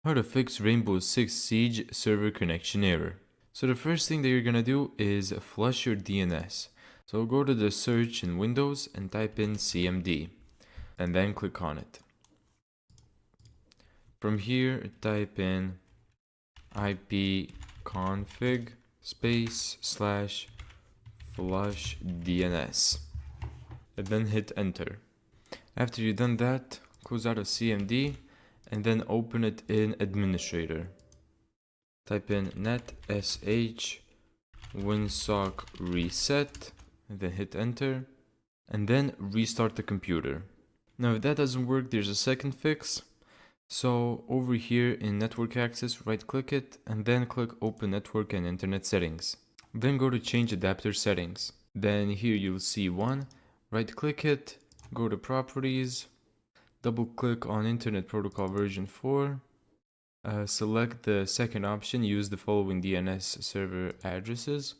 How to fix Rainbow Six Siege server connection error. So the first thing that you're gonna do is flush your DNS. So go to the search in Windows and type in CMD and then click on it. From here, type in ipconfig /flush DNS and then hit enter. After you've done that, close out of CMD and then open it in administrator. Type in net sh winsock reset and then hit enter and then restart the computer. Now if that doesn't work, there's a second fix. So over here in network access, right click it and then click open network and internet settings. Then go to change adapter settings. Then here you'll see one, right click it, go to properties, double click on internet protocol version 4. Select the second option, use the following DNS server addresses,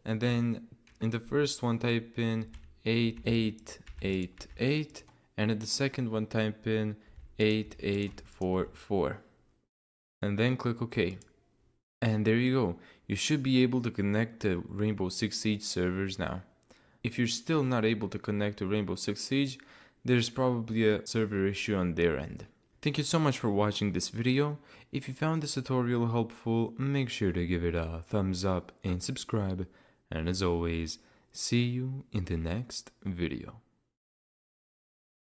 and then in the first one type in 8888 and in the second one type in 8844 and then click OK. And there you go, you should be able to connect to Rainbow Six Siege servers now. If you're still not able to connect to Rainbow Six Siege, there's probably a server issue on their end. Thank you so much for watching this video. If you found this tutorial helpful, make sure to give it a thumbs up and subscribe. And as always, see you in the next video.